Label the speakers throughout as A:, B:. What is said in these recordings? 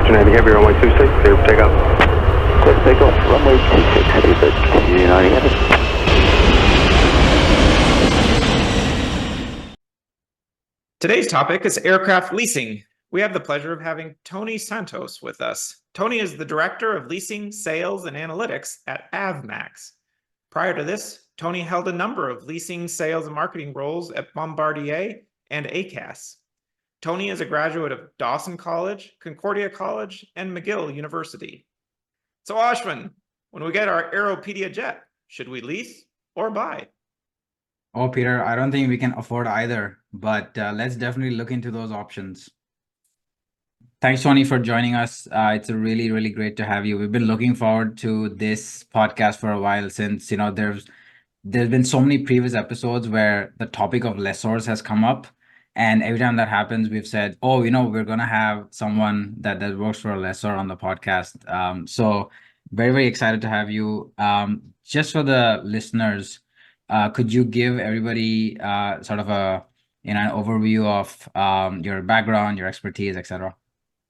A: United Heavy, runway 26, clear for takeoff.
B: Clear for takeoff, runway 26, heavy bridge, United Heavy.
C: Today's topic is aircraft leasing. We have the pleasure of having Tony Santos with us. Tony is the Director of Leasing, Sales, and Analytics at AvMax. Prior to this, Tony held a number of leasing, sales, and marketing roles at Bombardier and ACAS. Tony is a graduate of Dawson College, Concordia College, and McGill University. So Ashwin, when we get our Aeropedia jet, should we lease or buy?
D: Oh, Peter, I don't think we can afford either, but let's definitely look into those options. Thanks, Tony, for joining us. It's really, really great to have you. We've been looking forward to this podcast for a while since, there's been so many previous episodes where the topic of lessors has come up. And every time that happens, we've said, oh, we're going to have someone that works for a lessor on the podcast. So very, very excited to have you. Just for the listeners, could you give everybody sort of an overview of your background, your expertise, etc.?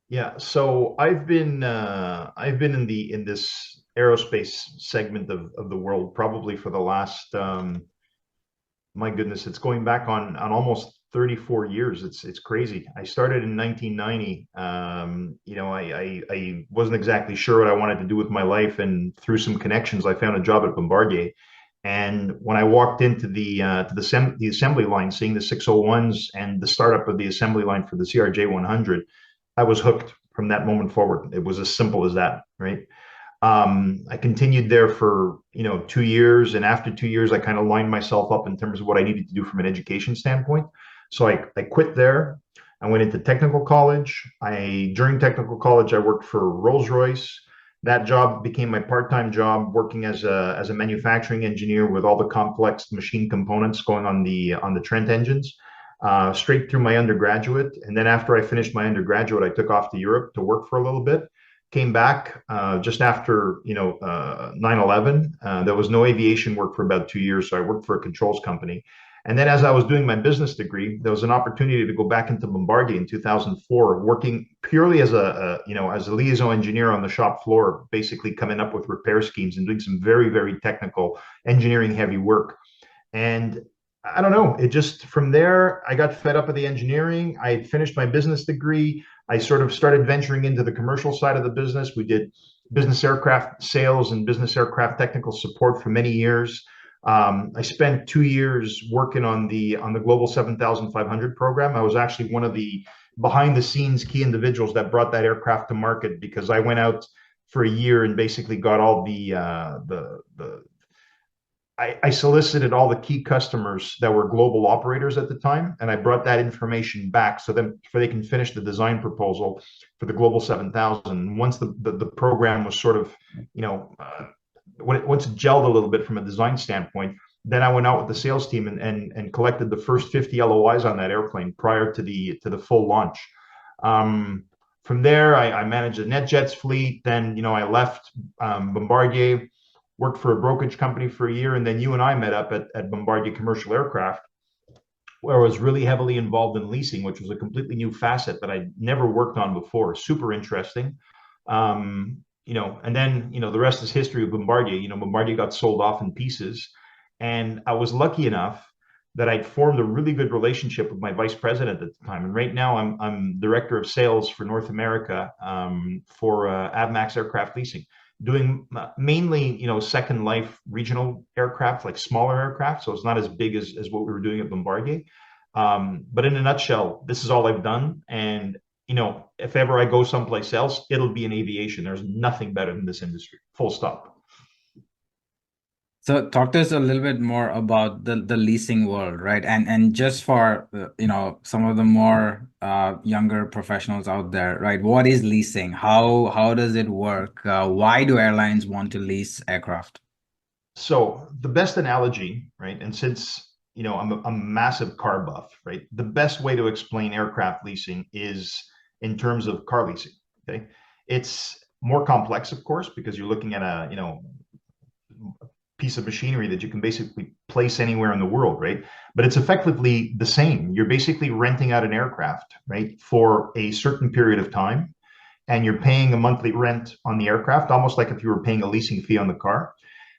E: Yeah, so I've been in this aerospace segment of the world probably for the last my goodness, it's going back on almost 34 years. It's crazy. I started in 1990. I wasn't exactly sure what I wanted to do with my life, and through some connections, I found a job at Bombardier. And when I walked into the assembly line, seeing the 601s and the startup of the assembly line for the CRJ 100, I was hooked from that moment forward. It was as simple as that, right? I continued there for 2 years, and after 2 years, I kind of lined myself up in terms of what I needed to do from an education standpoint. So I quit there. I went into technical college. During technical college, I worked for Rolls-Royce. That job became my part-time job, working as a manufacturing engineer with all the complex machine components going on the Trent engines, straight through my undergraduate. And then after I finished my undergraduate, I took off to Europe to work for a little bit. Came back just after 9/11. There was no aviation work for about 2 years, so I worked for a controls company. And then as I was doing my business degree, there was an opportunity to go back into Bombardier in 2004, working purely as a liaison engineer on the shop floor, basically coming up with repair schemes and doing some very, very technical engineering heavy work. And I don't know, it just, from there, I got fed up with the engineering. I had finished my business degree. I sort of started venturing into the commercial side of the business. We did business aircraft sales and business aircraft technical support for many years. I spent 2 years working on the Global 7500 program. I was actually one of the behind the scenes key individuals that brought that aircraft to market, because I went out for a year and basically got all I solicited all the key customers that were global operators at the time, and I brought that information back so they can finish the design proposal for the Global 7000. Once the program was sort of, once it gelled a little bit from a design standpoint, then I went out with the sales team and collected the first 50 LOIs on that airplane prior to the full launch. From there, I managed a NetJets fleet. Then, I left Bombardier, worked for a brokerage company for a year, and then you and I met up at Bombardier Commercial Aircraft, where I was really heavily involved in leasing, which was a completely new facet that I'd never worked on before. Super interesting. And then, the rest is history of Bombardier. Bombardier got sold off in pieces, and I was lucky enough that I'd formed a really good relationship with my vice president at the time. And right now I'm director of sales for North America for AvMax Aircraft Leasing, doing mainly, second life regional aircraft, like smaller aircraft. So it's not as big as what we were doing at Bombardier. But in a nutshell, this is all I've done. And, if ever I go someplace else, it'll be in aviation. There's nothing better than this industry, full stop.
D: So talk to us a little bit more about the leasing world, right? And just for, some of the more younger professionals out there, right? What is leasing? How does it work? Why do airlines want to lease aircraft?
E: So the best analogy, right? And since, I'm a massive car buff, right? The best way to explain aircraft leasing is in terms of car leasing, okay? It's more complex, of course, because you're looking at a piece of machinery that you can basically place anywhere in the world, right? But it's effectively the same. You're basically renting out an aircraft, right, for a certain period of time. and you're paying a monthly rent on the aircraft, almost like if you were paying a leasing fee on the car.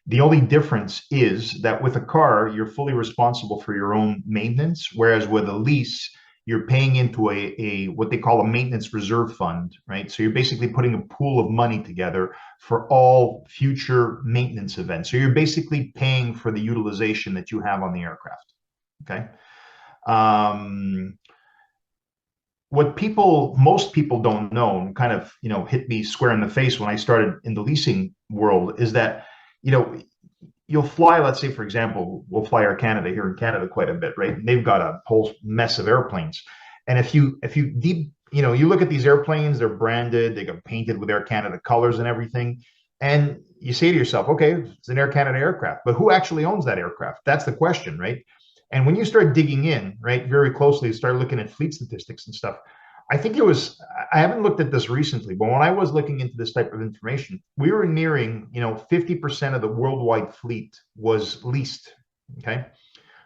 E: The only difference is that with a car, you're fully responsible for your own maintenance, whereas with a lease, you're paying into a what they call a maintenance reserve fund, right? So you're basically putting a pool of money together for all future maintenance events. So you're basically paying for the utilization that you have on the aircraft, okay? What most people don't know, and kind of, hit me square in the face when I started in the leasing world, is that, you'll fly, let's say, for example, we'll fly Air Canada here in Canada quite a bit, right? And they've got a whole mess of airplanes. And if you you look at these airplanes, they're branded, they got painted with Air Canada colors and everything. And you say to yourself, okay, it's an Air Canada aircraft, but who actually owns that aircraft? That's the question, right? And when you start digging in, right, very closely, start looking at fleet statistics and stuff, I haven't looked at this recently, but when I was looking into this type of information, we were nearing, 50% of the worldwide fleet was leased, okay?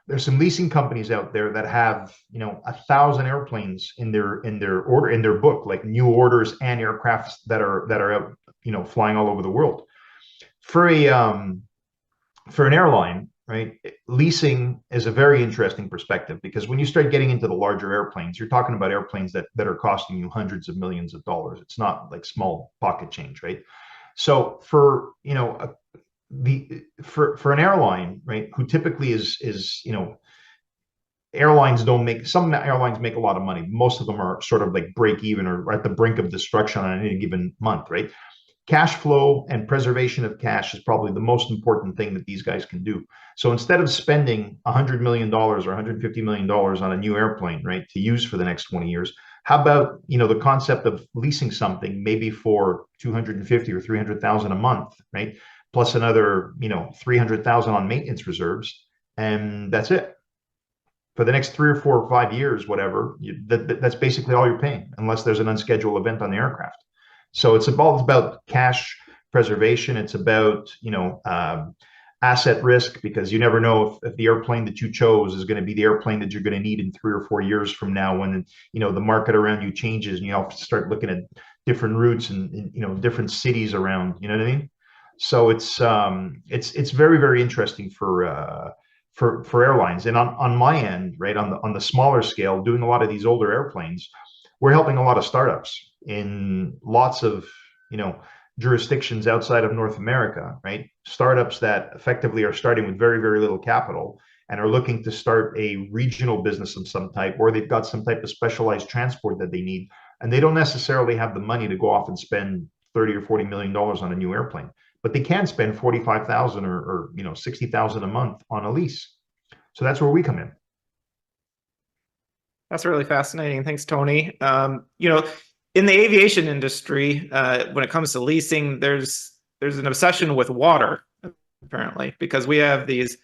E: There's some leasing companies out there that have, 1,000 airplanes in their book, like new orders and aircrafts that are out, flying all over the world. For an airline, right, leasing is a very interesting perspective, because when you start getting into the larger airplanes, you're talking about airplanes that are costing you hundreds of millions of dollars. It's not like small pocket change, right? So for for an airline, right, who typically is some airlines make a lot of money. Most of them are sort of like break even or at the brink of destruction on any given month, right? Cash flow and preservation of cash is probably the most important thing that these guys can do. So instead of spending $100 million or $150 million on a new airplane, right, to use for the next 20 years, how about, the concept of leasing something maybe for 250 or 300,000 a month, right? Plus another, 300,000 on maintenance reserves, and that's it. For the next 3 or 4 or 5 years, whatever, that's basically all you're paying, unless there's an unscheduled event on the aircraft. So it's about cash preservation. It's about, asset risk, because you never know if the airplane that you chose is going to be the airplane that you're going to need in 3 or 4 years from now, when, the market around you changes and you have to start looking at different routes and different cities around, you know what I mean? So it's very, very interesting for airlines. And on my end, right, on the smaller scale, doing a lot of these older airplanes, we're helping a lot of startups in lots of, jurisdictions outside of North America, right? Startups that effectively are starting with very, very little capital and are looking to start a regional business of some type, or they've got some type of specialized transport that they need, and they don't necessarily have the money to go off and spend 30 or 40 million dollars on a new airplane, but they can spend 45,000 or 60,000 a month on a lease. So that's where we come in.
C: That's really fascinating. Thanks, Tony. In the aviation industry, when it comes to leasing, there's an obsession with water, apparently, because we have these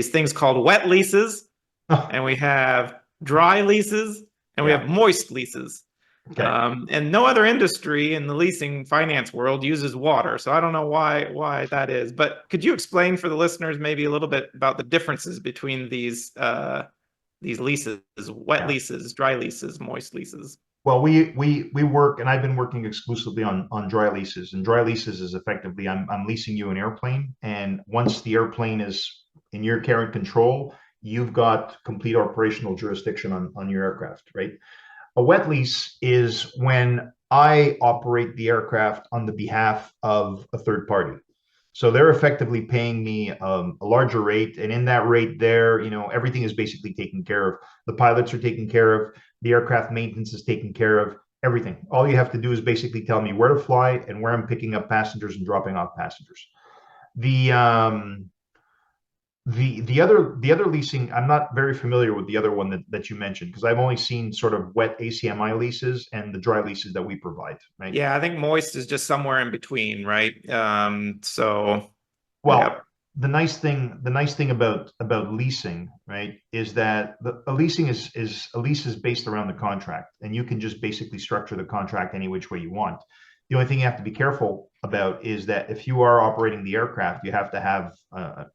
C: things called wet leases, and we have dry leases, and we have moist leases. Okay. And no other industry in the leasing finance world uses water, so I don't know why that is. But could you explain for the listeners maybe a little bit about the differences between these leases, wet leases, dry leases, moist leases?
E: Well, we work, and I've been working exclusively on dry leases. And dry leases is effectively I'm leasing you an airplane, and once the airplane is in your care and control, you've got complete operational jurisdiction on your aircraft, right? A wet lease is when I operate the aircraft on the behalf of a third party. So they're effectively paying me a larger rate, and in that rate there, everything is basically taken care of. The pilots are taken care of. The aircraft maintenance is taken care of, everything. All you have to do is basically tell me where to fly and where I'm picking up passengers and dropping off passengers. The other leasing, I'm not very familiar with the other one that you mentioned, because I've only seen sort of wet ACMI leases and the dry leases that we provide, right?
C: Yeah, I think moist is just somewhere in between, right?
E: The nice thing about leasing, right, is that a lease is based around the contract, and you can just basically structure the contract any which way you want. The only thing you have to be careful about is that if you are operating the aircraft, you have to have an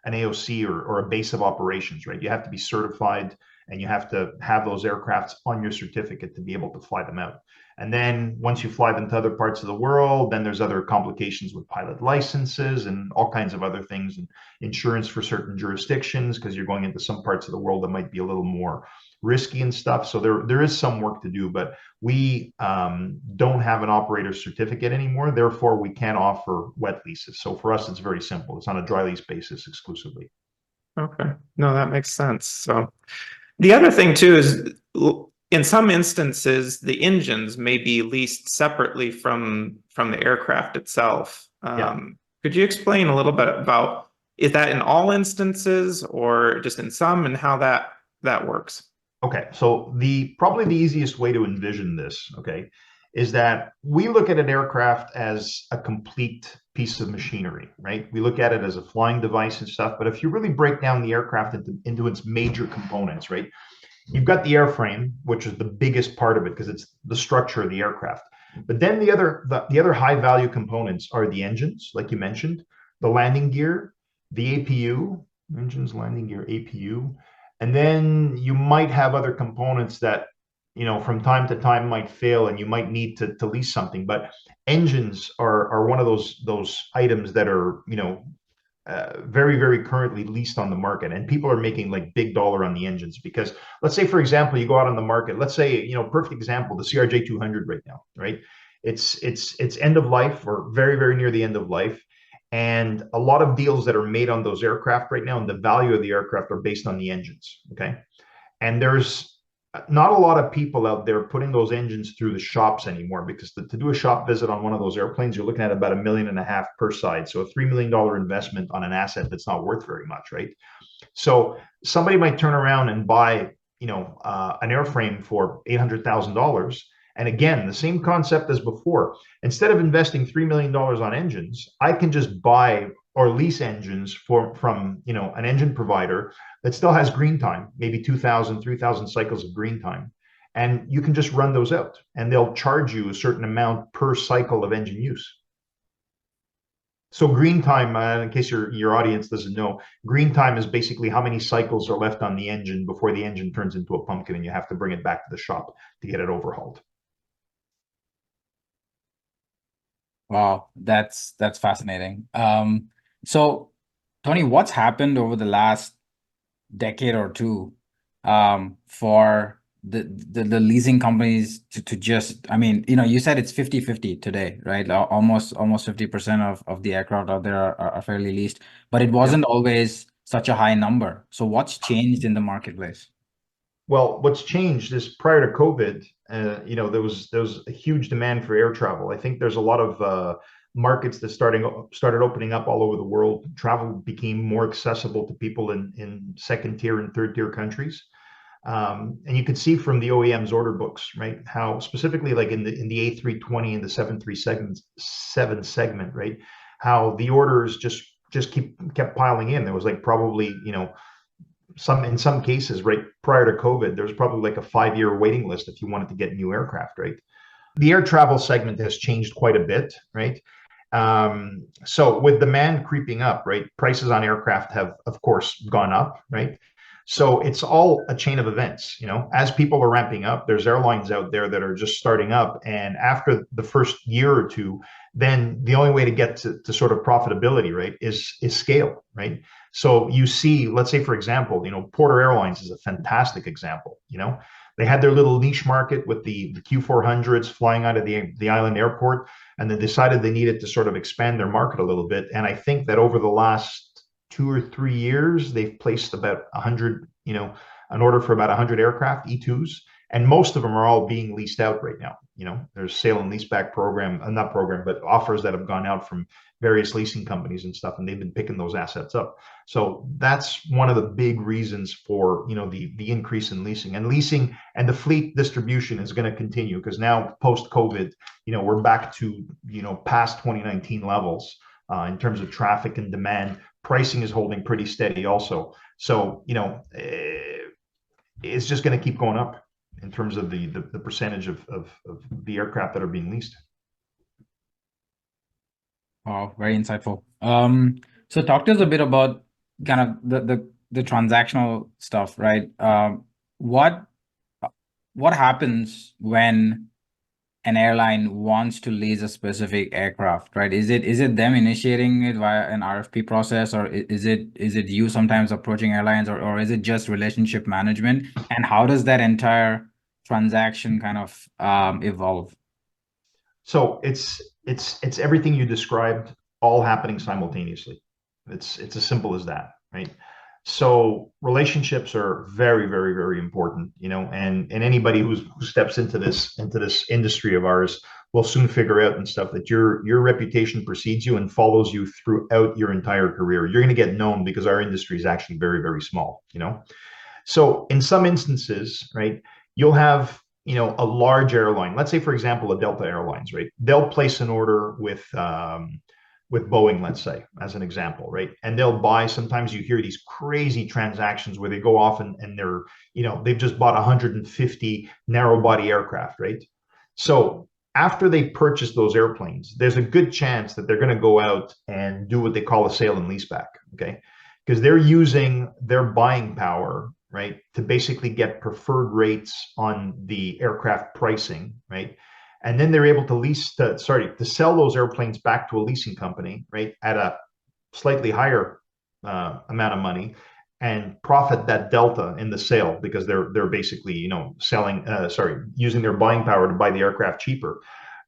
E: AOC or a base of operations, right? You have to be certified and you have to have those aircrafts on your certificate to be able to fly them out. And then once you fly them to other parts of the world, then there's other complications with pilot licenses and all kinds of other things, and insurance for certain jurisdictions, because you're going into some parts of the world that might be a little more risky and stuff. So there is some work to do, but we don't have an operator certificate anymore. Therefore, we can't offer wet leases. So for us, it's very simple. It's on a dry lease basis exclusively.
C: Okay. No, that makes sense. So the other thing too is in some instances, the engines may be leased separately from the aircraft itself. Could you explain a little bit about, is that in all instances or just in some, and how that works?
E: Okay, so probably the easiest way to envision this, okay, is that we look at an aircraft as a complete piece of machinery, right? We look at it as a flying device and stuff, but if you really break down the aircraft into its major components, right? You've got the airframe, which is the biggest part of it because it's the structure of the aircraft. But then the other high value components are the engines, like you mentioned, the landing gear, the APU, engines, landing gear, APU. And then you might have other components that, from time to time might fail and you might need to lease something. But engines are one of those items that are, very, very currently leased on the market. And people are making like big dollar on the engines because let's say, for example, you go out on the market, let's say, perfect example, the CRJ 200 right now, right? It's end of life or very, very near the end of life. And a lot of deals that are made on those aircraft right now and the value of the aircraft are based on the engines, okay? And there's not a lot of people out there putting those engines through the shops anymore because to do a shop visit on one of those airplanes, you're looking at about $1.5 million per side. So a $3 million investment on an asset that's not worth very much, right? So somebody might turn around and buy, an airframe for $800,000. And again, the same concept as before. Instead of investing $3 million on engines, I can just buy or lease engines from an engine provider that still has green time, maybe 2,000, 3,000 cycles of green time. And you can just run those out and they'll charge you a certain amount per cycle of engine use. So green time, in case your audience doesn't know, green time is basically how many cycles are left on the engine before the engine turns into a pumpkin and you have to bring it back to the shop to get it overhauled.
D: Wow, that's fascinating. So Tony, what's happened over the last decade or two for the leasing companies to just, you said it's 50-50 today, right? Almost 50% of the aircraft out there are fairly leased, but it wasn't always such a high number. So what's changed in the marketplace?
E: Well, what's changed is prior to COVID, there was a huge demand for air travel. I think there's a lot of markets that started opening up all over the world. Travel became more accessible to people in second tier and third tier countries. And you could see from the OEM's order books, right, how specifically like in the A320 and the 737 segment, right, how the orders just kept piling in. There was like probably, in some cases, right, prior to COVID, there was probably like a 5-year waiting list if you wanted to get new aircraft, right? The air travel segment has changed quite a bit, right? So with demand creeping up, right, prices on aircraft have, of course, gone up, right? So it's all a chain of events, as people are ramping up, there's airlines out there that are just starting up. And after the first year or two, then the only way to get to sort of profitability, right, is scale, right? So you see, let's say, for example, Porter Airlines is a fantastic example. They had their little niche market with the Q400s flying out of the island airport, and they decided they needed to sort of expand their market a little bit. And I think that over the last 2 or 3 years, they've placed about 100, an order for about 100 aircraft, E2s, and most of them are all being leased out right now. There's sale and leaseback but offers that have gone out from various leasing companies and stuff, and they've been picking those assets up. So that's one of the big reasons for, the increase in leasing. And leasing and the fleet distribution is going to continue because now post-COVID, we're back to, past 2019 levels in terms of traffic and demand. Pricing is holding pretty steady also. So, it's just going to keep going up in terms of the percentage of the aircraft that are being leased.
D: Oh, very insightful. So talk to us a bit about kind of the transactional stuff, right? what happens when an airline wants to lease a specific aircraft, right? Is it them initiating it via an RFP process, or is it you sometimes approaching airlines, or is it just relationship management? And how does that entire transaction kind of evolve?
E: So it's everything you described all happening simultaneously. It's as simple as that, right? So relationships are very, very, very important, and anybody who steps into this industry of ours will soon figure out and stuff that your reputation precedes you and follows you throughout your entire career. You're going to get known because our industry is actually very, very small, So in some instances, right, you'll have, a large airline. Let's say, for example, a Delta Airlines, right? They'll place an order with Boeing, let's say, as an example, right? And they'll buy, sometimes you hear these crazy transactions where they go off and they're, they've just bought 150 narrow body aircraft, right? So after they purchase those airplanes, there's a good chance that they're going to go out and do what they call a sale and leaseback, okay? Because they're using their buying power, right, to basically get preferred rates on the aircraft pricing, right? And then they're able to sell those airplanes back to a leasing company, right, at a slightly higher amount of money, and profit that delta in the sale because they're basically using their buying power to buy the aircraft cheaper.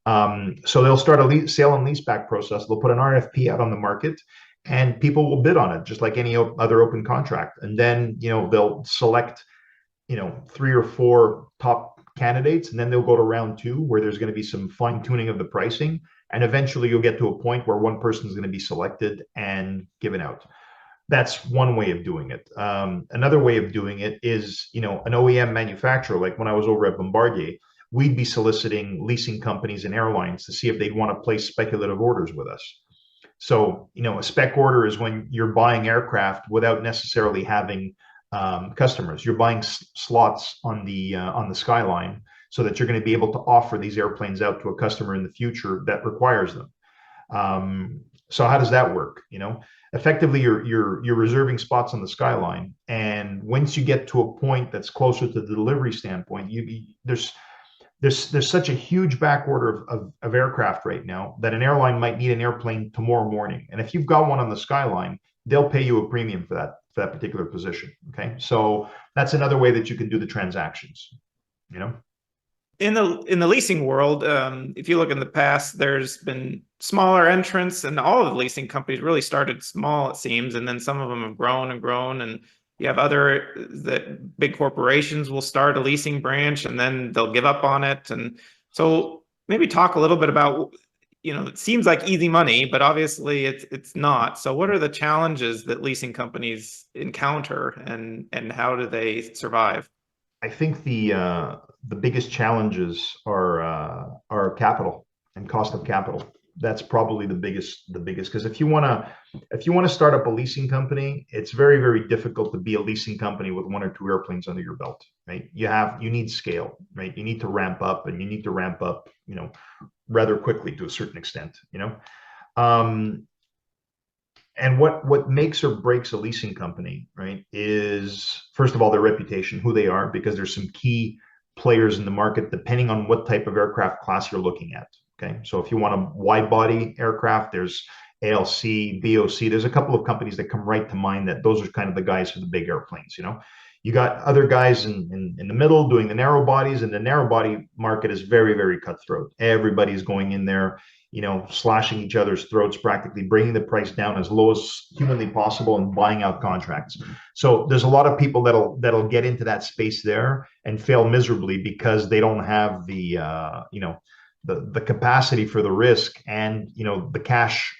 E: So they'll start a sale and leaseback process. They'll put an RFP out on the market, and people will bid on it just like any other open contract. And then they'll select 3 or 4 top candidates, and then they'll go to round 2 where there's going to be some fine tuning of the pricing, and eventually you'll get to a point where one person is going to be selected and given out. That's one way of doing it. Another way of doing it is an OEM manufacturer. Like when I was over at Bombardier, we'd be soliciting leasing companies and airlines to see if they'd want to place speculative orders with us. So a spec order is when you're buying aircraft without necessarily having customers. You're buying slots on the skyline so that you're going to be able to offer these airplanes out to a customer in the future that requires them. So how does that work? Effectively, you're reserving spots on the skyline, and once you get to a point that's closer to the delivery standpoint, there's such a huge back order of aircraft right now that an airline might need an airplane tomorrow morning, and if you've got one on the skyline, they'll pay you a premium for that particular position. Okay, so that's another way that you can do the transactions.
C: In the leasing world, if you look in the past, there's been smaller entrants, and all of the leasing companies really started small, it seems, and then some of them have grown and grown, and you have that big corporations will start a leasing branch and then they'll give up on it. And so maybe talk a little bit about, it seems like easy money, but obviously it's not. So what are the challenges that leasing companies encounter, and how do they survive?
E: I think the biggest challenges are capital and cost of capital. That's probably the biggest, because if you want to start up a leasing company, it's very, very difficult to be a leasing company with 1 or 2 airplanes under your belt, right? You need scale, right? You need to ramp up, and you need to ramp up, rather quickly to a certain extent, and what makes or breaks a leasing company, right, is first of all their reputation, who they are, because there's some key players in the market depending on what type of aircraft class you're looking at. Okay, so if you want a wide body aircraft, there's ALC, BOC. There's a couple of companies that come right to mind that those are kind of the guys for the big airplanes. You got other guys in the middle doing the narrow bodies, and the narrow body market is very, very cutthroat. Everybody's going in there, slashing each other's throats, practically bringing the price down as low as humanly possible and buying out contracts. So there's a lot of people that'll get into that space there and fail miserably because they don't have the capacity for the risk and the cash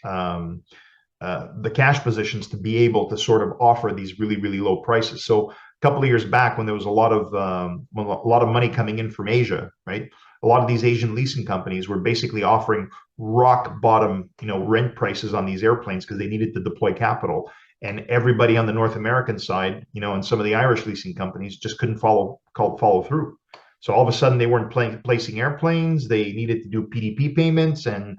E: positions to be able to sort of offer these really, really low prices. So a couple of years back, when there was a lot of money coming in from Asia, right? A lot of these Asian leasing companies were basically offering rock bottom, rent prices on these airplanes because they needed to deploy capital. And everybody on the North American side, and some of the Irish leasing companies just couldn't follow through. So all of a sudden they weren't placing airplanes. They needed to do PDP payments, and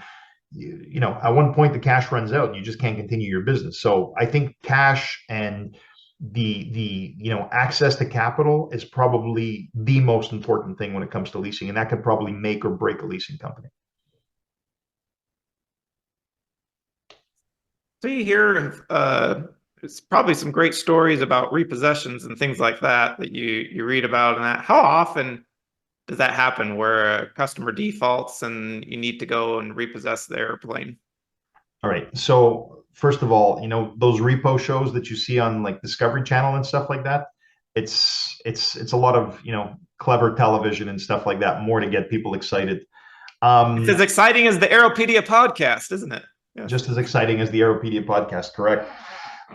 E: at one point the cash runs out and you just can't continue your business. So I think cash and the access to capital is probably the most important thing when it comes to leasing, and that could probably make or break a leasing company.
C: So you hear it's probably some great stories about repossessions and things like that you read about. And that, how often does that happen where a customer defaults and you need to go and repossess the airplane?
E: All right. So first of all, those repo shows that you see on like Discovery Channel and stuff like that, it's a lot of, clever television and stuff like that, more to get people excited.
C: It's as exciting as the Aeropedia podcast, isn't it?
E: Yes. Just as exciting as the Aeropedia podcast, correct.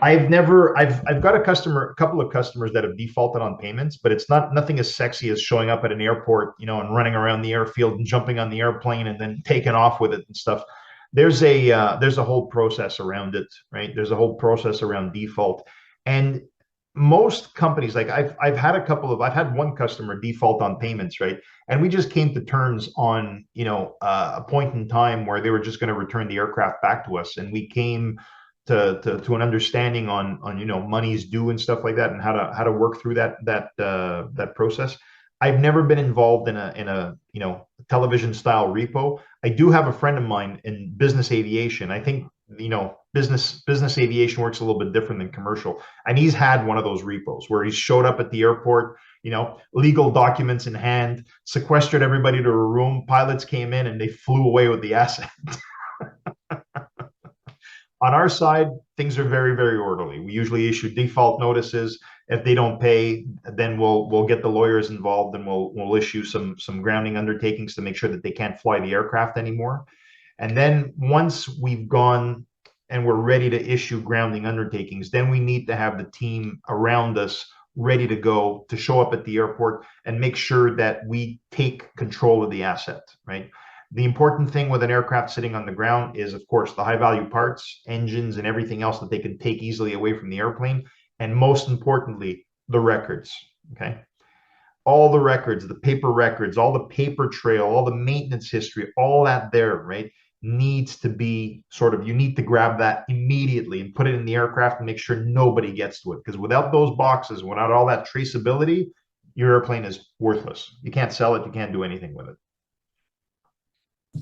E: I've got a couple of customers that have defaulted on payments, but it's nothing as sexy as showing up at an airport, and running around the airfield and jumping on the airplane and then taking off with it and stuff. There's a whole process around it, right? There's a whole process around default, and most companies, like I've had one customer default on payments, right? And we just came to terms on, a point in time where they were just going to return the aircraft back to us, and we came to an understanding on monies due and stuff like that, and how to work through that process. I've never been involved in a television style repo. I do have a friend of mine in business aviation. I think business aviation works a little bit different than commercial, and he's had one of those repos where he showed up at the airport, legal documents in hand, sequestered everybody to a room. Pilots came in and they flew away with the asset. On our side, things are very, very orderly. We usually issue default notices. If they don't pay, then we'll get the lawyers involved, and we'll issue some grounding undertakings to make sure that they can't fly the aircraft anymore. And then once we've gone and we're ready to issue grounding undertakings, then we need to have the team around us ready to go to show up at the airport and make sure that we take control of the asset, right? The important thing with an aircraft sitting on the ground is, of course, the high value parts, engines, and everything else that they can take easily away from the airplane. And most importantly, the records, okay? All the records, the paper records, all the paper trail, all the maintenance history, all that there, right, needs to be you need to grab that immediately and put it in the aircraft and make sure nobody gets to it. Because without those boxes, without all that traceability, your airplane is worthless. You can't sell it. You can't do anything with it.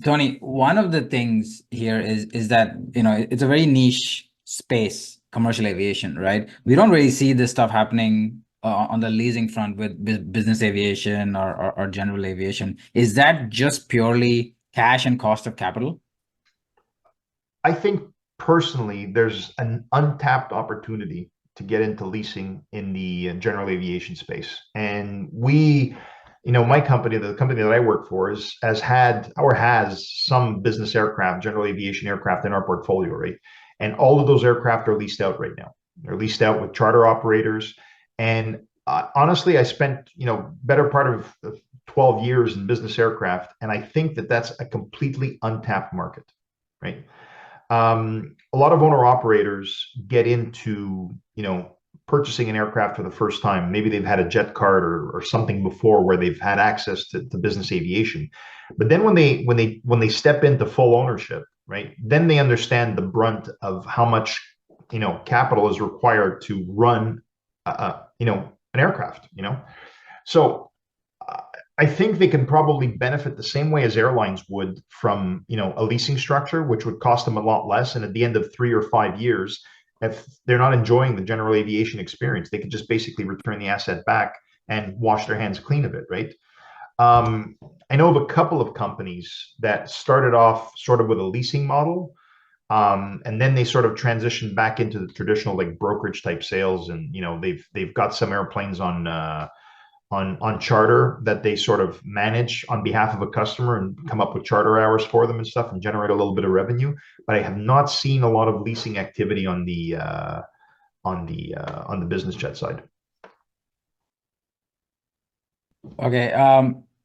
D: Tony, one of the things here is that, it's a very niche space, commercial aviation, right? We don't really see this stuff happening on the leasing front with business aviation or general aviation. Is that just purely cash and cost of capital?
E: I think personally, there's an untapped opportunity to get into leasing in the general aviation space. And my company, the company that I work for, has some business aircraft, general aviation aircraft in our portfolio, right? And all of those aircraft are leased out right now. They're leased out with charter operators. And honestly, I spent, better part of 12 years in business aircraft. And I think that that's a completely untapped market, right? A lot of owner operators get into, purchasing an aircraft for the first time. Maybe they've had a jet card or something before where they've had access to business aviation. But then when they step into full ownership, right, then they understand the brunt of how much, capital is required to run, an aircraft, So I think they can probably benefit the same way as airlines would from, a leasing structure, which would cost them a lot less. And at the end of 3 or 5 years, if they're not enjoying the general aviation experience, they could just basically return the asset back and wash their hands clean of it, right? I know of a couple of companies that started off sort of with a leasing model, and then they sort of transitioned back into the traditional like brokerage type sales, and they've got some airplanes on charter that they sort of manage on behalf of a customer and come up with charter hours for them and stuff and generate a little bit of revenue. But I have not seen a lot of leasing activity on the business jet side.
D: Okay.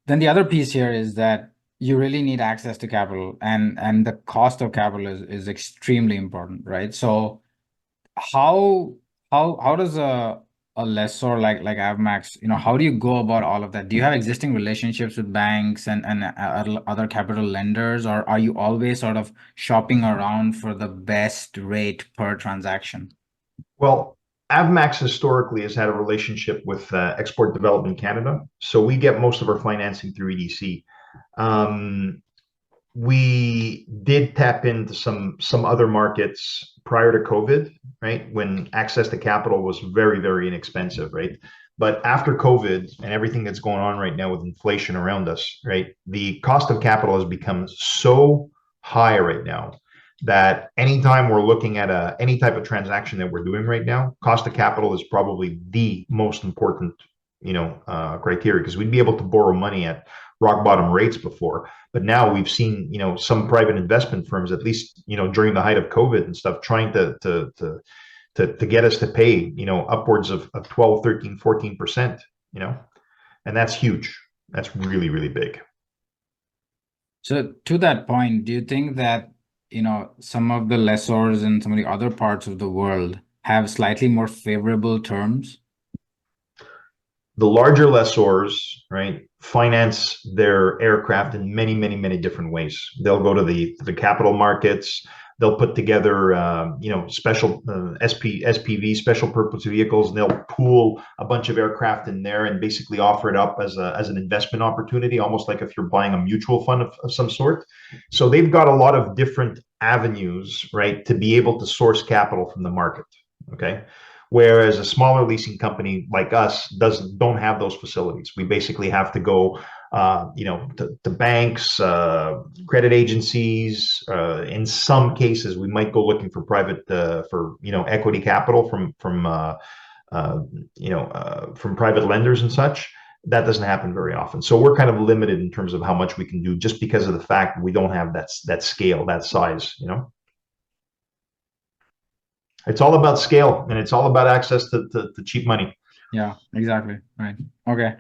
D: Then the other piece here is that you really need access to capital, and the cost of capital is extremely important, right? So how does a lessor like AvMax, how do you go about all of that? Do you have existing relationships with banks and other capital lenders, or are you always sort of shopping around for the best rate per transaction?
E: Well, AvMax historically has had a relationship with Export Development Canada, so we get most of our financing through EDC. We did tap into some other markets prior to COVID, right? When access to capital was very, very inexpensive, right? But after COVID and everything that's going on right now with inflation around us, right? The cost of capital has become so high right now that anytime we're looking at any type of transaction that we're doing right now, cost of capital is probably the most important, criteria, because we'd be able to borrow money at rock bottom rates before, but now we've seen, some private investment firms, at least, during the height of COVID and stuff, trying to get us to pay, upwards of 12, 13, 14%, and that's huge. That's really, really big.
D: So to that point, do you think that, some of the lessors in some of the other parts of the world have slightly more favorable terms?
E: The larger lessors, right, finance their aircraft in many, many, many different ways. They'll go to the capital markets. They'll put together, special SPV, special purpose vehicles, and they'll pool a bunch of aircraft in there and basically offer it up as an investment opportunity, almost like if you're buying a mutual fund of some sort. So they've got a lot of different avenues, right, to be able to source capital from the market. Okay. Whereas a smaller leasing company like us don't have those facilities. We basically have to go, to banks, credit agencies. In some cases, we might go looking for private, equity capital from private lenders and such. That doesn't happen very often. So we're kind of limited in terms of how much we can do, just because of the fact we don't have that scale, that size. It's all about scale, and it's all about access to cheap money.
D: Yeah, exactly. Right. Okay.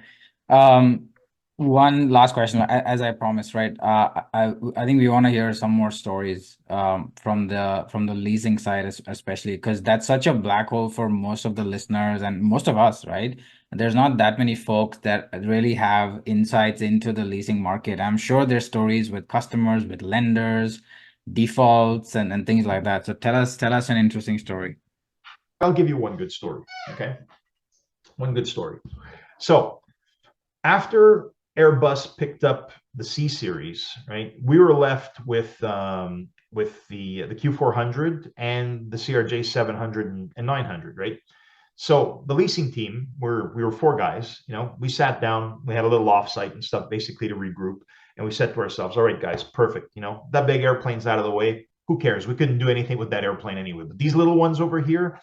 D: One last question, as I promised, right? I think we want to hear some more stories from the leasing side, especially because that's such a black hole for most of the listeners and most of us, right? There's not that many folks that really have insights into the leasing market. I'm sure there's stories with customers, with lenders, defaults, and things like that. So tell us an interesting story.
E: I'll give you one good story. Okay. One good story. So after Airbus picked up the C series, right, we were left with the Q400 and the CRJ 700 and 900, right? So the leasing team, we were four guys, we sat down, we had a little offsite and stuff, basically to regroup. And we said to ourselves, all right, guys, perfect. That big airplane's out of the way. Who cares? We couldn't do anything with that airplane anyway. But these little ones over here,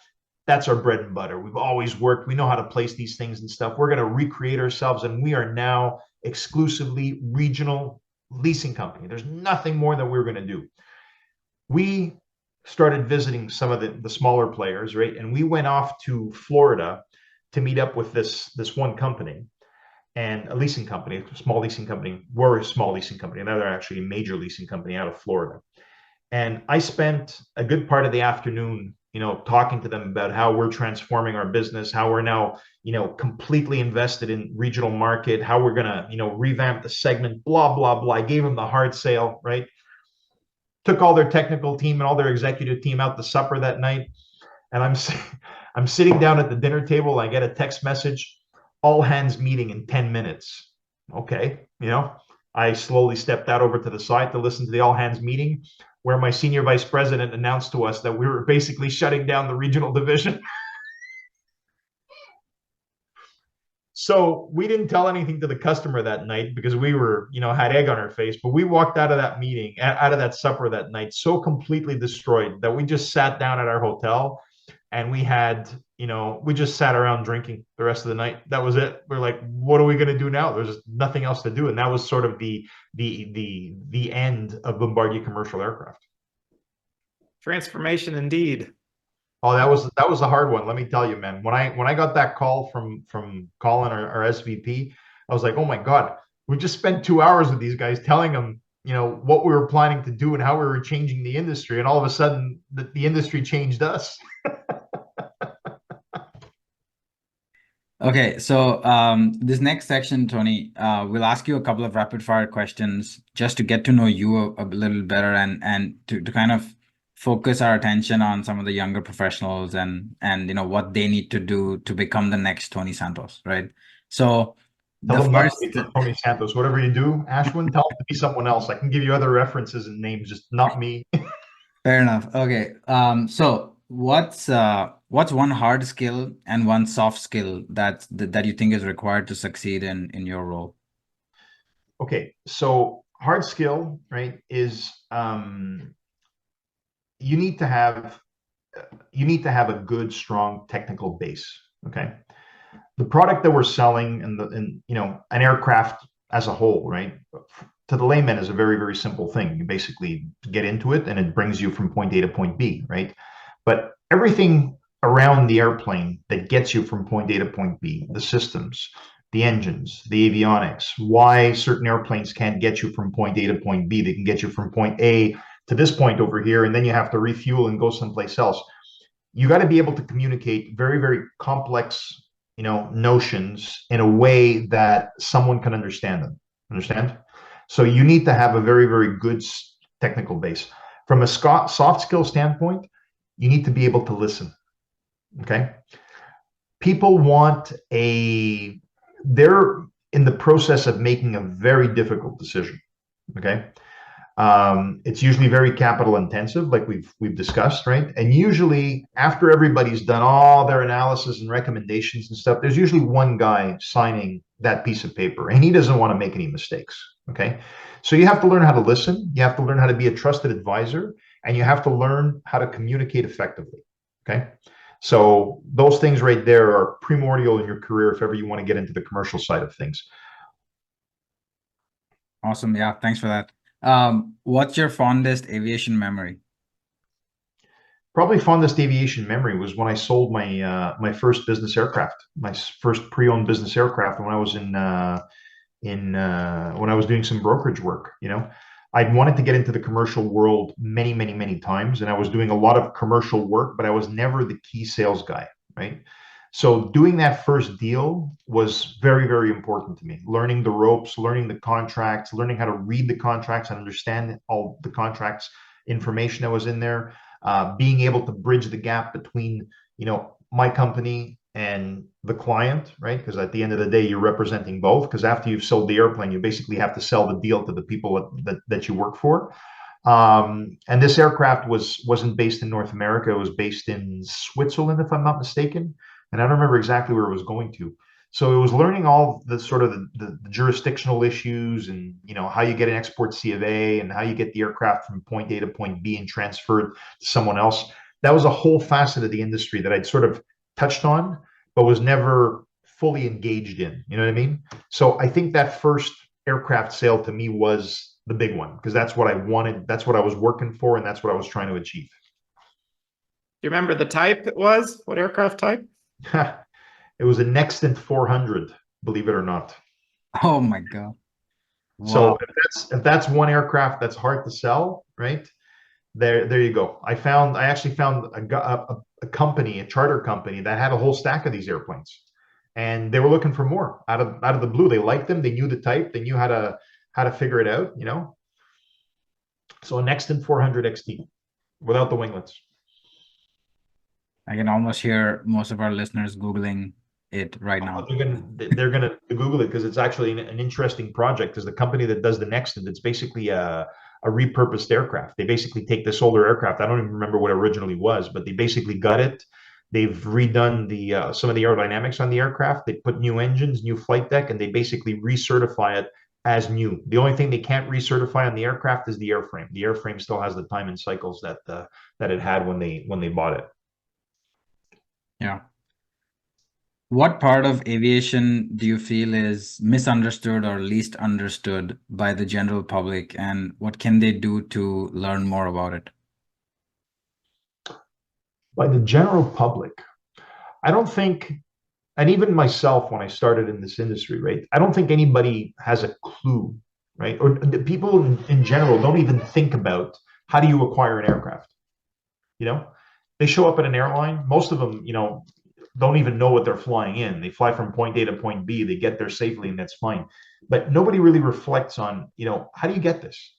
E: that's our bread and butter. We've always worked. We know how to place these things and stuff. We're going to recreate ourselves. And we are now exclusively regional leasing company. There's nothing more that we're going to do. We started visiting some of the smaller players, right? And we went off to Florida to meet up with this one company. And a leasing company, a small leasing company. We're a small leasing company, and they're actually a major leasing company out of Florida. And I spent a good part of the afternoon, talking to them about how we're transforming our business, how we're now, completely invested in regional market, how we're gonna, revamp the segment, blah, blah, blah. I gave them the hard sale, right? Took all their technical team and all their executive team out to supper that night. And I'm sitting down at the dinner table. I get a text message. All hands meeting in 10 minutes. Okay. I slowly stepped out over to the side to listen to the all hands meeting, where my senior vice president announced to us that we were basically shutting down the regional division. So we didn't tell anything to the customer that night because we were, had egg on our face, but we walked out of that meeting, out of that supper that night, so completely destroyed that we just sat down at our hotel and we had, we just sat around drinking the rest of the night. That was it. We're like, what are we going to do now? There's nothing else to do. And that was sort of the end of Bombardier Commercial Aircraft.
C: Transformation indeed.
E: Oh, that was a hard one. Let me tell you, man. When I got that call from Colin, our SVP, I was like, oh my God, we just spent 2 hours with these guys telling them, what we were planning to do and how we were changing the industry. And all of a sudden the industry changed us.
D: Okay, so this next section, Tony, we'll ask you a couple of rapid fire questions just to get to know you a little better and to kind of focus our attention on some of the younger professionals and what they need to do to become the next Tony Santos, right? So
E: Tell
D: the
E: them not to
D: first,
E: be Tony Santos. Whatever you do, Ashwin, tell them to be someone else. I can give you other references and names, just not me.
D: fair enough. Okay. So what's one hard skill and one soft skill that you think is required to succeed in your role?
E: Okay, so hard skill, right, is you need to have a good, strong technical base. Okay, the product that we're selling and an aircraft as a whole, right, to the layman is a very, very simple thing. You basically get into it and it brings you from point A to point B, right? But everything around the airplane that gets you from point A to point B, the systems, the engines, the avionics, why certain airplanes can't get you from point A to point B. They can get you from point A to this point over here, and then you have to refuel and go someplace else. You got to be able to communicate very, very complex, notions in a way that someone can understand them. Understand? So you need to have a very, very good technical base. From a soft skill standpoint, you need to be able to listen. Okay? People they're in the process of making a very difficult decision. Okay? It's usually very capital intensive, like we've discussed, right? And usually after everybody's done all their analysis and recommendations and stuff, there's usually one guy signing that piece of paper, and he doesn't want to make any mistakes. Okay, so you have to learn how to listen, you have to learn how to be a trusted advisor, and you have to learn how to communicate effectively. Okay, so those things right there are primordial in your career if ever you want to get into the commercial side of things.
D: Awesome. Yeah, thanks for that. What's your fondest aviation memory?
E: Probably fondest aviation memory was when I sold my first business aircraft, my first pre-owned business aircraft when I was when I was doing some brokerage work. I'd wanted to get into the commercial world many, many, many times, and I was doing a lot of commercial work, but I was never the key sales guy, right? So doing that first deal was very, very important to me. Learning the ropes, learning the contracts, learning how to read the contracts and understand all the contracts information that was in there, being able to bridge the gap between, my company and the client, right? Because at the end of the day, you're representing both. Because after you've sold the airplane, you basically have to sell the deal to the people that you work for. And this aircraft wasn't based in North America. It was based in Switzerland, if I'm not mistaken. And I don't remember exactly where it was going to. So it was learning all the sort of the jurisdictional issues and, how you get an export C of A and how you get the aircraft from point A to point B and transferred to someone else. That was a whole facet of the industry that I'd sort of touched on, but was never fully engaged in. You know what I mean? So I think that first aircraft sale to me was the big one because that's what I wanted. That's what I was working for. And that's what I was trying to achieve.
C: Do you remember the type it was? What aircraft type?
E: It was a Nextant 400, believe it or not.
D: Oh my God. Wow.
E: So if that's one aircraft that's hard to sell, right? There you go. I actually found a company, a charter company that had a whole stack of these airplanes, and they were looking for more out of the blue. They liked them. They knew the type. They knew how to figure it out. So a Nextant 400 XT without the winglets.
D: I can almost hear most of our listeners Googling it right now.
E: They're gonna Google it because it's actually an interesting project. Because the company that does the Nextant, it's basically a repurposed aircraft. They basically take this older aircraft. I don't even remember what it originally was, but they basically got it. They've redone some of the aerodynamics on the aircraft. They put new engines, new flight deck, and they basically recertify it as new. The only thing they can't recertify on the aircraft is the airframe. The airframe still has the time and cycles that it had when they bought it.
D: Yeah. What part of aviation do you feel is misunderstood or least understood by the general public, and what can they do to learn more about it?
E: By the general public, I don't think, and even myself when I started in this industry, right, I don't think anybody has a clue, right? Or people in general don't even think about how do you acquire an aircraft. They show up at an airline. Most of them, don't even know what they're flying in. They fly from point A to point B. They get there safely, and that's fine. But nobody really reflects on, how do you get this?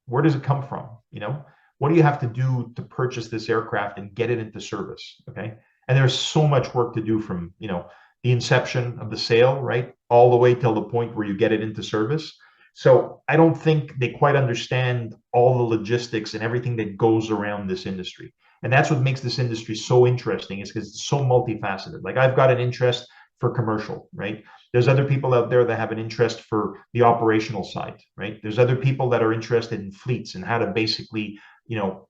E: Where does it come from? what do you have to do to purchase this aircraft and get it into service? Okay. And there's so much work to do from, the inception of the sale, right? All the way till the point where you get it into service. So I don't think they quite understand all the logistics and everything that goes around this industry. And that's what makes this industry so interesting, is because it's so multifaceted. Like, I've got an interest for commercial, right? There's other people out there that have an interest for the operational side, right? There's other people that are interested in fleets and how to basically,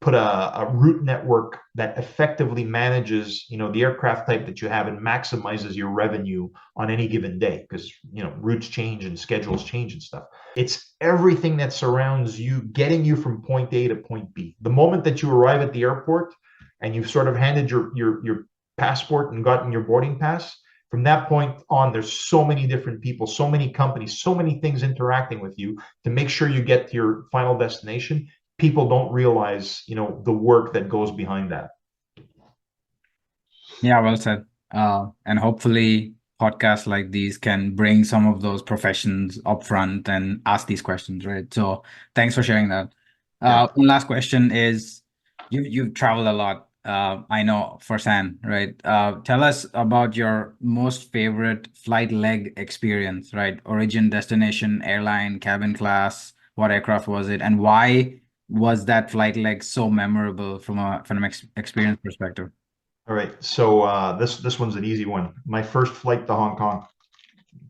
E: put a route network that effectively manages, the aircraft type that you have and maximizes your revenue on any given day, because, routes change and schedules change and stuff. It's everything that surrounds you, getting you from point A to point B. The moment that you arrive at the airport and you've sort of handed your passport and gotten your boarding pass, from that point on, there's so many different people, so many companies, so many things interacting with you to make sure you get to your final destination. People don't realize, the work that goes behind that.
D: Yeah, well said. And hopefully podcasts like these can bring some of those professions up front and ask these questions, right? So thanks for sharing that.
E: Yeah.
D: One last question is, you've traveled a lot, I know, for San, right? Tell us about your most favorite flight leg experience, right? Origin, destination, airline, cabin class, what aircraft was it, and why was that flight leg so memorable from an experience perspective?
E: All right. So this one's an easy one. My first flight to Hong Kong.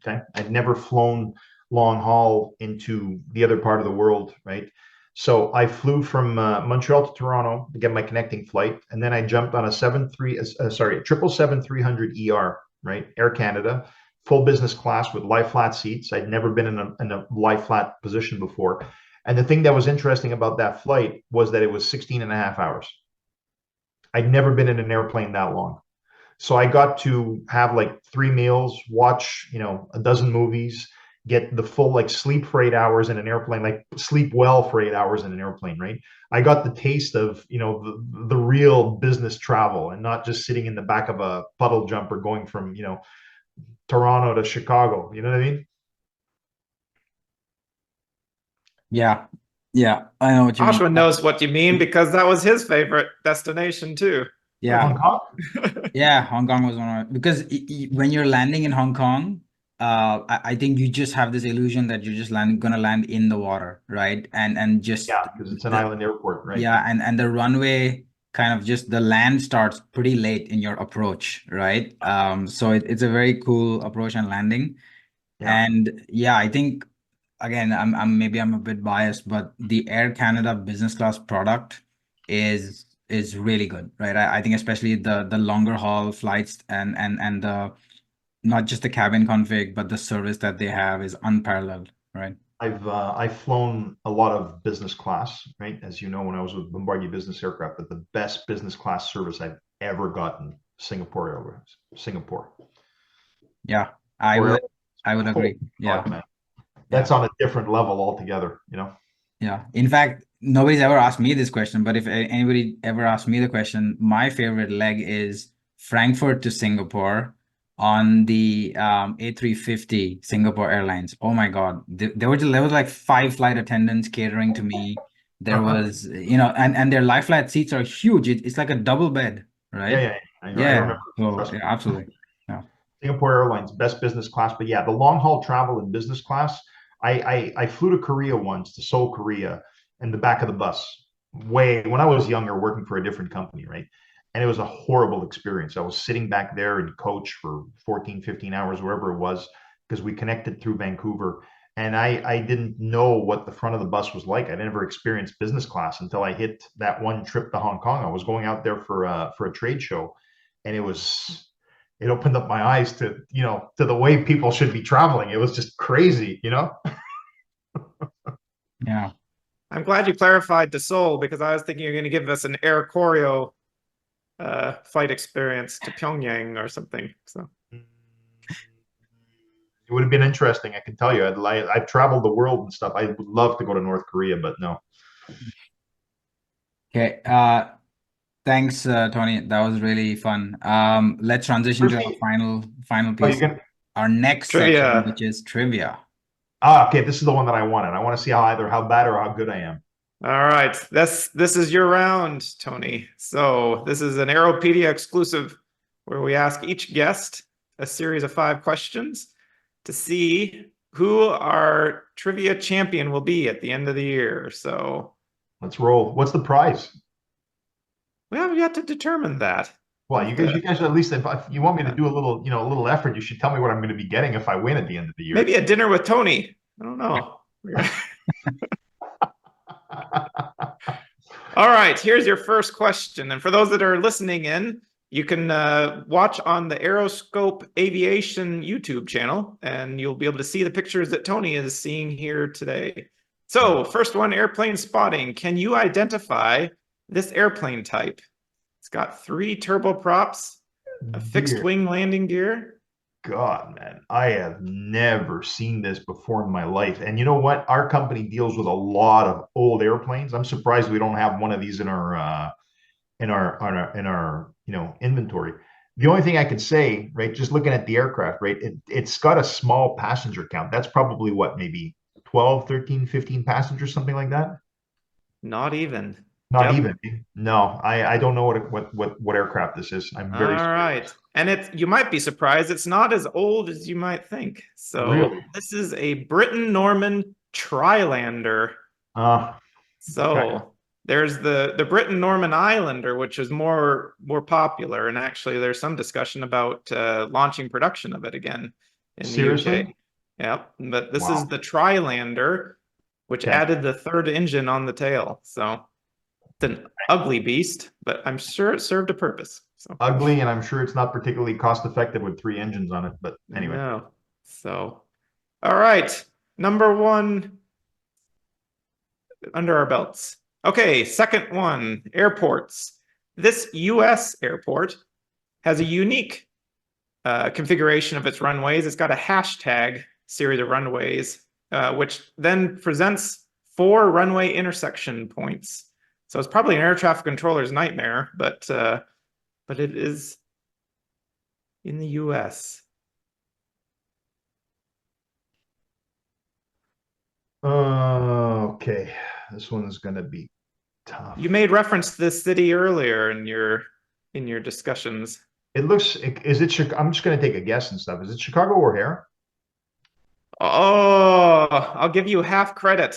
E: Okay. I'd never flown long haul into the other part of the world, right? So I flew from Montreal to Toronto to get my connecting flight, and then I jumped on a 777-300ER, right? Air Canada, full business class with lie flat seats. I'd never been in a lie flat position before. And the thing that was interesting about that flight was that it was 16 and a half hours. I'd never been in an airplane that long. So I got to have like 3 meals, watch, a dozen movies, get the full sleep for 8 hours in an airplane, like sleep well for 8 hours in an airplane, right? I got the taste of, the real business travel, and not just sitting in the back of a puddle jumper going from, Toronto to Chicago. You know what I mean?
D: Yeah, I know what you mean.
C: Ashwin knows what you mean, because that was his favorite destination too.
D: Yeah,
E: Hong Kong?
D: yeah, Hong Kong was one of, because when you're landing in Hong Kong, I think you just have this illusion that you're just gonna land in the water, right? And just
E: because it's an island airport, right?
D: Yeah, and the runway kind of just, the land starts pretty late in your approach, right? So it's a very cool approach and landing.
E: Yeah.
D: And yeah, I think, again, maybe I'm a bit biased, but the Air Canada business class product is really good, right? I think especially the longer haul flights and the, not just the cabin config, but the service that they have is unparalleled, right?
E: I've flown a lot of business class, right? As you know, when I was with Bombardier Business Aircraft, but the best business class service I've ever gotten, Singapore Airways. Singapore.
D: Yeah, I would agree. Yeah.
E: Man. That's on a different level altogether,
D: Yeah. In fact, nobody's ever asked me this question, but if anybody ever asked me the question, my favorite leg is Frankfurt to Singapore on the A350 Singapore Airlines. Oh my God. There was like 5 flight attendants catering to me. There was, and their lie flat seats are huge. It's like a double bed, right?
E: Yeah. I remember.
D: So, yeah, absolutely. Yeah.
E: Singapore Airlines, best business class. But yeah, the long haul travel in business class, I flew to Korea once, to Seoul, Korea, in the back of the bus, when I was younger, working for a different company, right? And it was a horrible experience. I was sitting back there in coach for 14, 15 hours, wherever it was, because we connected through Vancouver. And I didn't know what the front of the bus was like. I never experienced business class until I hit that one trip to Hong Kong. I was going out there for a trade show, and it opened up my eyes to the way people should be traveling. It was just crazy,
D: Yeah.
C: I'm glad you clarified to Seoul, because I was thinking you're going to give us an air choreo flight experience to Pyongyang or something. So
E: it would have been interesting. I can tell you, I've traveled the world and stuff. I would love to go to North Korea, but no.
D: Okay. Thanks, Tony. That was really fun. Let's transition to our final piece. Our next
C: Trivia.
D: section, which is trivia.
E: Okay. This is the one that I wanted. I want to see how bad or how good I am.
C: All right, this is your round, Tony. So this is an Aeropedia exclusive where we ask each guest a series of 5 questions to see who our trivia champion will be at the end of the year. So
E: Let's roll. What's the prize?
C: we haven't yet to determine that.
E: Well, you guys at least, if you want me to do a little effort, you should tell me what I'm going to be getting if I win at the end of the year.
C: Maybe a dinner with Tony. I don't know. All right, here's your first question. And for those that are listening in, you can watch on the Aeroscope Aviation YouTube channel, and you'll be able to see the pictures that Tony is seeing here today. So first one, airplane spotting. Can you identify this airplane type? It's got 3 turboprops, a fixed wing landing gear.
E: God, man, I have never seen this before in my life. And you know what? Our company deals with a lot of old airplanes. I'm surprised we don't have one of these in our inventory. The only thing I could say, right, just looking at the aircraft, right, it's got a small passenger count. That's probably what, maybe 12, 13, 15 passengers, something like that.
C: Not even.
E: Not even. No, I don't know what aircraft this is. I'm very
C: all right. And you might be surprised, it's not as old as you might think. So
E: really?
C: This is a Britten-Norman Trilander.
E: Okay.
C: There's the Britten-Norman Islander, which is more popular, and actually there's some discussion about launching production of it again in the UK. Yep, but this is the Trilander, which added the 3rd engine on the tail. So it's an ugly beast, but I'm sure it served a purpose. So
E: ugly, and I'm sure it's not particularly cost effective with 3 engines on it. But anyway.
C: No. So, all right, number 1 under our belts. Okay, second one, airports. This U.S. airport has a unique configuration of its runways. It's got a hashtag series of runways, which then presents 4 runway intersection points. So it's probably an air traffic controller's nightmare, but it is in the U.S.
E: Okay, this one is going to be tough.
C: You made reference to this city earlier in your discussions.
E: It looks. Is it? I'm just going to take a guess and stuff. Is it Chicago O'Hare?
C: Oh, I'll give you half credit.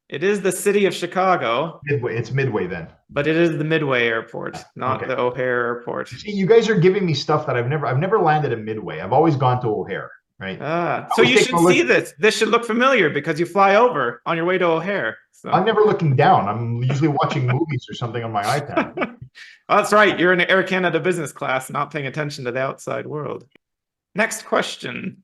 C: It is the city of Chicago.
E: Midway. It's Midway then.
C: But it is the Midway Airport, not the O'Hare Airport.
E: See, you guys are giving me stuff that I've never landed at Midway. I've always gone to O'Hare, right?
C: So you should see this. This should look familiar because you fly over on your way to O'Hare. So.
E: I'm never looking down. I'm usually watching movies or something on my iPad.
C: Well, that's right. You're in Air Canada business class, not paying attention to the outside world. Next question.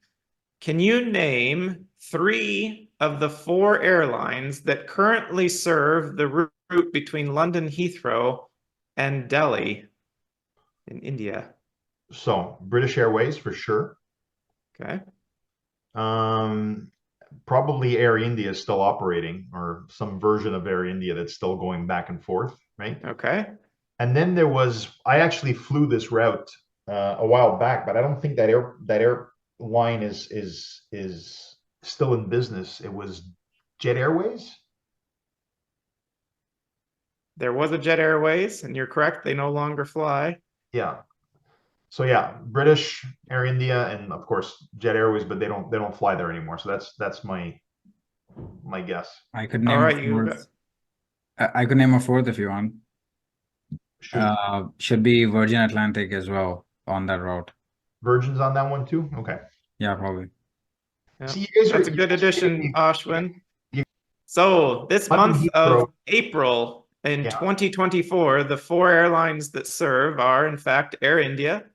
C: Can you name 3 of the 4 airlines that currently serve the route between London Heathrow and Delhi in India?
E: So British Airways for sure.
C: Okay.
E: Probably Air India is still operating, or some version of Air India that's still going back and forth, right?
C: Okay.
E: And then I actually flew this route a while back, but I don't think that airline is still in business. It was Jet Airways.
C: There was a Jet Airways, and you're correct. They no longer fly.
E: Yeah. So yeah, British, Air India, and of course Jet Airways, but they don't fly there anymore. So that's my guess.
D: I could name I could name a 4th if you want. Should be Virgin Atlantic as well on that route.
E: Virgin's on that one too? Okay.
D: Yeah, probably.
C: Yeah. See, that's a good addition, Ashwin. So this month of April in 2024, the 4 airlines that serve are, in fact, Air India,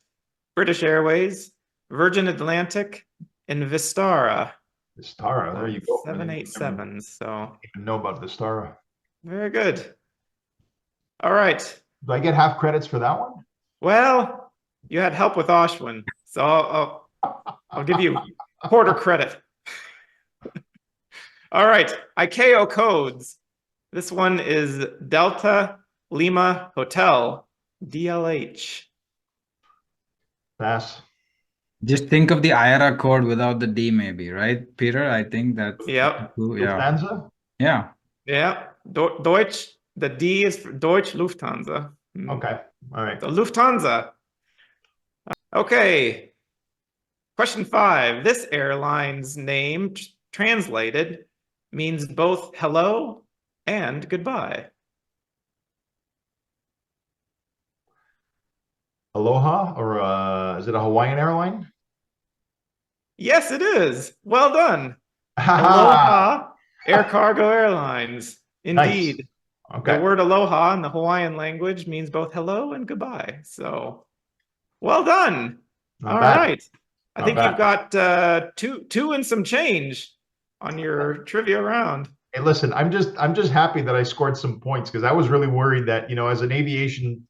C: British Airways, Virgin Atlantic, and Vistara.
E: Vistara, there you go.
C: 787. So
E: I didn't even know about Vistara.
C: Very good. All right.
E: Do I get half credits for that one?
C: Well, you had help with Ashwin, so I'll give you quarter credit. All right, ICAO codes. This one is Delta Lima Hotel, DLH.
E: Pass.
D: Just think of the IRA code without the D, maybe, right, Peter? I think that's
C: Yep.
D: Yeah.
E: Lufthansa?
D: Yeah.
C: Yeah. Deutsch. The D is for Deutsche Lufthansa.
E: Okay. All right.
C: The Lufthansa. Okay. Question 5. This airline's name translated means both hello and goodbye.
E: Aloha, or is it a Hawaiian airline?
C: Yes, it is. Well done.
E: Haha.
C: Aloha Air Cargo Airlines. Indeed.
E: Nice. Okay.
C: The word aloha in the Hawaiian language means both hello and goodbye. So, well done.
E: Not
C: All
E: bad.
C: right. I
E: Not
C: think
E: bad.
C: you've got two and some change on your trivia round.
E: Hey, listen, I'm just happy that I scored some points, because I was really worried that, as an aviation,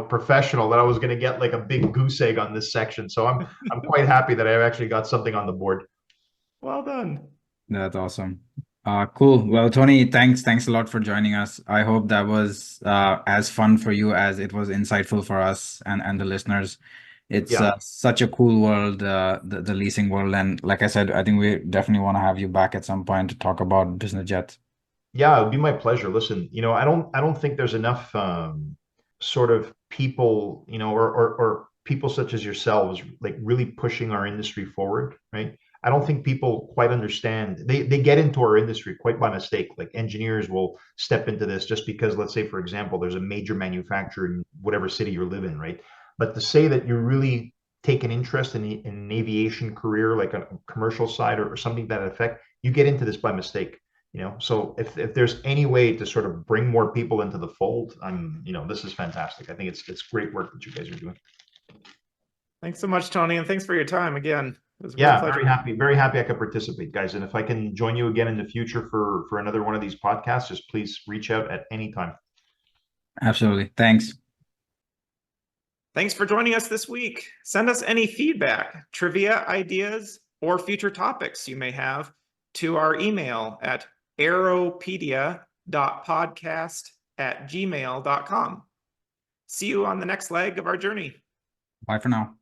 E: professional, that I was going to get like a big goose egg on this section. So I'm quite happy that I actually got something on the board.
C: Well done.
D: That's awesome. Cool. Well, Tony, thanks a lot for joining us. I hope that was as fun for you as it was insightful for us and the listeners. It's such a cool world, the leasing world. And like I said, I think we definitely want to have you back at some point to talk about business jets.
E: Yeah, it would be my pleasure. Listen, I don't think there's enough sort of people, or people such as yourselves, like really pushing our industry forward, right? I don't think people quite understand. They get into our industry quite by mistake. Like, engineers will step into this just because, let's say, for example, there's a major manufacturer in whatever city you live in, right? But to say that you really take an interest in an aviation career, like a commercial side or something to that effect, you get into this by mistake. So if there's any way to sort of bring more people into the fold, this is fantastic. I think it's great work that you guys are doing.
C: Thanks so much, Tony, and thanks for your time again. It was a
E: Yeah,
C: real pleasure.
E: very happy I could participate, guys. And if I can join you again in the future for another one of these podcasts, just please reach out at any time.
D: Absolutely. Thanks.
C: Thanks for joining us this week. Send us any feedback, trivia ideas, or future topics you may have to our email at aeropedia.podcast@gmail.com. See you on the next leg of our journey.
D: Bye for now.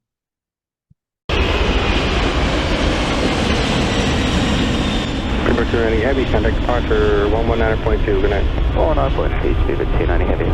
A: Departure any heavy, contact departure 119.2, good night.
B: 49.8, speed at 290 heavy.